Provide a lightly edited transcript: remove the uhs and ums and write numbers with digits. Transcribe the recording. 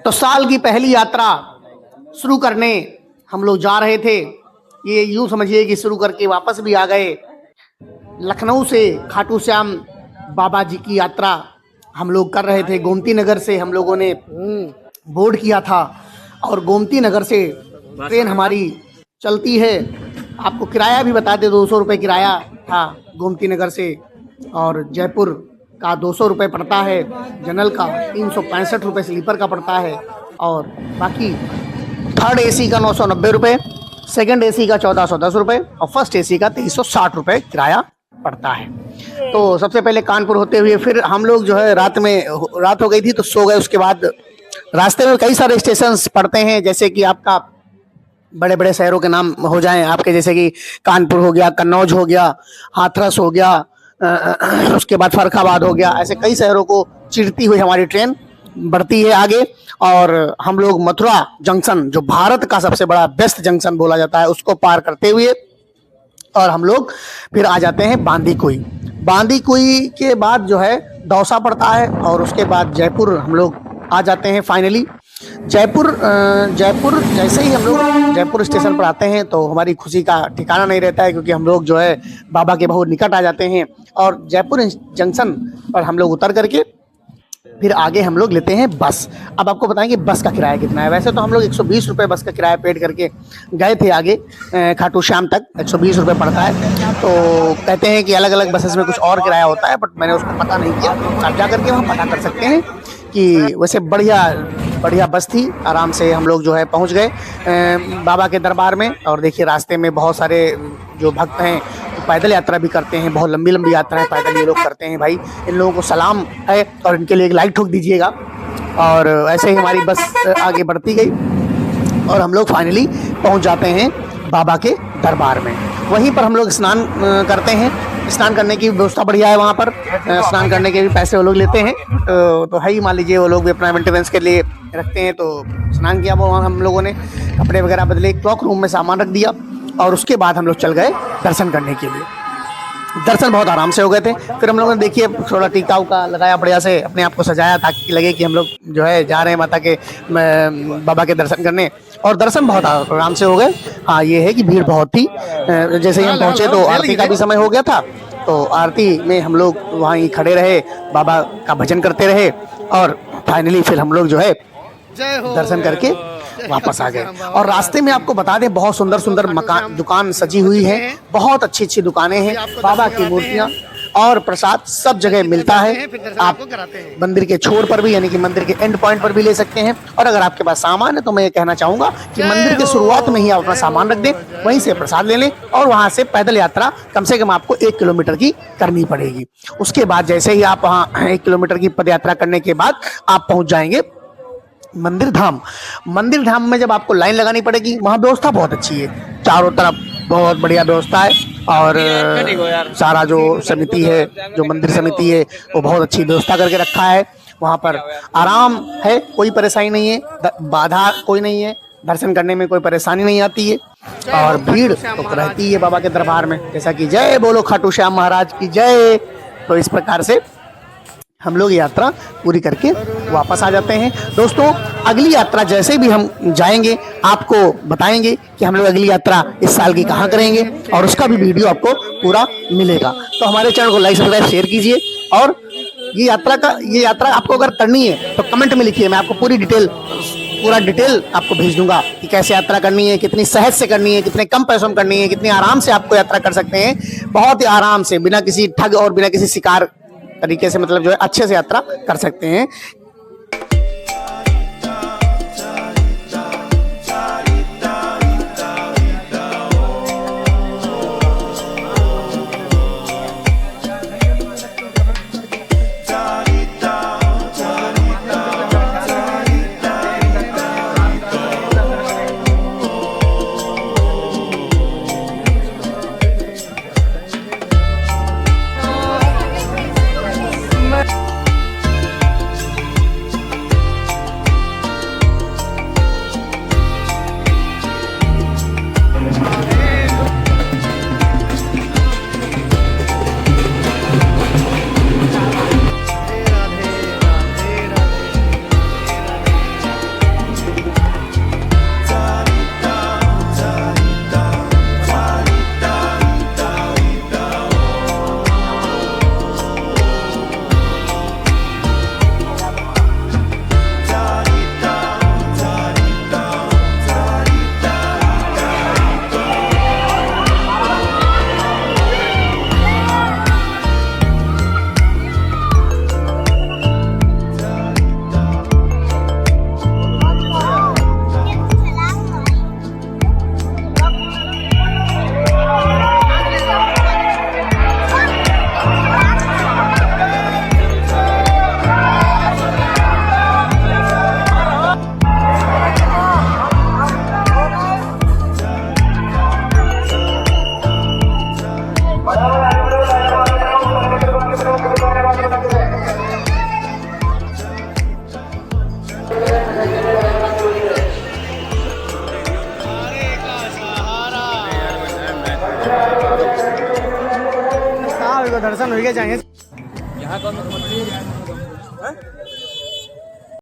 तो साल की पहली यात्रा शुरू करने हम लोग जा रहे थे। ये यूं समझिए कि शुरू करके वापस भी आ गए। लखनऊ से खाटू श्याम बाबा जी की यात्रा हम लोग कर रहे थे। गोमती नगर से हम लोगों ने बोर्ड किया था और गोमती नगर से ट्रेन हमारी चलती है। आपको किराया भी बता दे, 200 रुपये किराया था गोमती नगर से, और जयपुर का 200 रुपये पड़ता है, जनरल का 365 रुपये स्लीपर का पड़ता है, और बाकी थर्ड एसी का 990 रुपये, सेकंड एसी का 1410 रुपये और फर्स्ट एसी का 2360 रुपये किराया पड़ता है। तो सबसे पहले कानपुर होते हुए फिर हम लोग जो है रात हो गई थी तो सो गए। उसके बाद रास्ते में कई सारे स्टेशन पड़ते हैं, जैसे कि आपका बड़े बड़े शहरों के नाम हो जाएं आपके, जैसे कि कानपुर हो गया, कन्नौज हो गया, हाथरस हो गया, उसके बाद फर्रुखाबाद हो गया। ऐसे कई शहरों को चिरती हुई हमारी ट्रेन बढ़ती है आगे, और हम लोग मथुरा जंक्शन, जो भारत का सबसे बड़ा बेस्ट जंक्शन बोला जाता है, उसको पार करते हुए और हम लोग फिर आ जाते हैं बांदीकुई। बांदीकुई के बाद जो है दौसा पड़ता है, और उसके बाद जयपुर हम लोग आ जाते हैं फाइनली। जयपुर जैसे ही हम लोग जयपुर स्टेशन पर आते हैं तो हमारी खुशी का ठिकाना नहीं रहता है, क्योंकि हम लोग जो है बाबा के बहुत निकट आ जाते हैं। और जयपुर जंक्शन पर हम लोग उतर करके फिर आगे हम लोग लेते हैं बस। अब आपको बताएंगे बस का किराया कितना है। वैसे तो हम लोग 120 रुपये बस का किराया पेड करके गए थे आगे खाटू श्याम तक, 120 रुपये पड़ता है। तो कहते हैं कि अलग अलग बसेस में कुछ और किराया होता है, बट मैंने उसको पता नहीं किया। आप जा करके वहाँ पता कर सकते हैं कि वैसे बढ़िया बस थी। आराम से हम लोग जो है पहुँच गए बाबा के दरबार में। और देखिए रास्ते में बहुत सारे जो भक्त हैं तो पैदल यात्रा भी करते हैं, बहुत लंबी लंबी यात्राएं पैदल ये लोग करते हैं। भाई इन लोगों को सलाम है और इनके लिए एक लाइक ठोक दीजिएगा। और ऐसे ही हमारी बस आगे बढ़ती गई और हम लोग फाइनली पहुंच जाते हैं बाबा के दरबार में। वहीं पर हम लोग स्नान करते हैं। स्नान करने की व्यवस्था बढ़िया है वहाँ पर। स्नान करने के भी पैसे वो लोग लेते हैं, तो है ही, मान लीजिए वो लोग भी अपना मेंटेनेंस के लिए रखते हैं। तो स्नान किया वो हम लोगों ने, कपड़े वगैरह बदले, क्लॉक रूम में सामान रख दिया, और उसके बाद हम लोग चल गए दर्शन करने के लिए। दर्शन बहुत आराम से हो गए थे। फिर हम लोगों ने देखिए थोड़ा टीका उका लगाया, बढ़िया से अपने आप को सजाया ताकि लगे कि हम लोग जो है जा रहे हैं माता के बाबा के दर्शन करने, और दर्शन बहुत आराम से हो गए। हाँ, ये है कि भीड़ बहुत थी। जैसे ही हम पहुँचे तो आरती का भी समय हो गया था, तो आरती में हम लोग वहाँ ही खड़े रहे, बाबा का भजन करते रहे, और फाइनली फिर हम लोग जो है दर्शन करके वापस आ गए। और रास्ते में आपको बता दें बहुत सुंदर सुंदर मकान, दुकान सजी हुई है, बहुत अच्छी अच्छी दुकानें हैं, बाबा की मूर्तियाँ और प्रसाद सब जगह मिलता है। आप मंदिर के छोर पर भी, यानी कि मंदिर के एंड पॉइंट पर भी ले सकते हैं। और अगर आपके पास सामान है तो मैं ये कहना चाहूँगा कि मंदिर के शुरुआत में ही आप अपना सामान रख दें, वहीं से प्रसाद ले लें, और वहाँ से पैदल यात्रा कम से कम आपको 1 किलोमीटर की करनी पड़ेगी। उसके बाद जैसे ही आप वहाँ 1 किलोमीटर की पद यात्रा करने के बाद आप पहुँच जाएंगे मंदिर धाम में जब आपको लाइन लगानी पड़ेगी, वहाँ व्यवस्था बहुत अच्छी है, चारों तरफ बहुत बढ़िया व्यवस्था है। और सारा जो समिति है, जो मंदिर समिति है, वो बहुत अच्छी व्यवस्था करके रखा है। वहाँ पर आराम है, कोई परेशानी नहीं है, बाधा कोई नहीं है, दर्शन करने में कोई परेशानी नहीं आती है। और भीड़ तो रहती है बाबा के दरबार में, जैसा कि जय बोलो खाटू श्याम महाराज की जय। तो इस प्रकार से हम लोग यात्रा पूरी करके वापस आ जाते हैं। दोस्तों, अगली यात्रा जैसे भी हम जाएंगे आपको बताएंगे कि हम लोग अगली यात्रा इस साल की कहाँ करेंगे, और उसका भी वीडियो आपको पूरा मिलेगा। तो हमारे चैनल को लाइक सब्सक्राइब शेयर कीजिए। और ये यात्रा आपको अगर करनी है तो कमेंट में लिखिए, मैं आपको पूरा डिटेल आपको भेज दूंगा कि कैसे यात्रा करनी है, कितनी सहज से करनी है, कितने कम पैसों में करनी है, कितनी आराम से आपको यात्रा कर सकते हैं। बहुत ही आराम से, बिना किसी ठग और बिना किसी शिकार तरीके से, मतलब जो है अच्छे से यात्रा कर सकते हैं। को दर्शन हो गया चाहिए। यहाँ का मुख्यमंत्री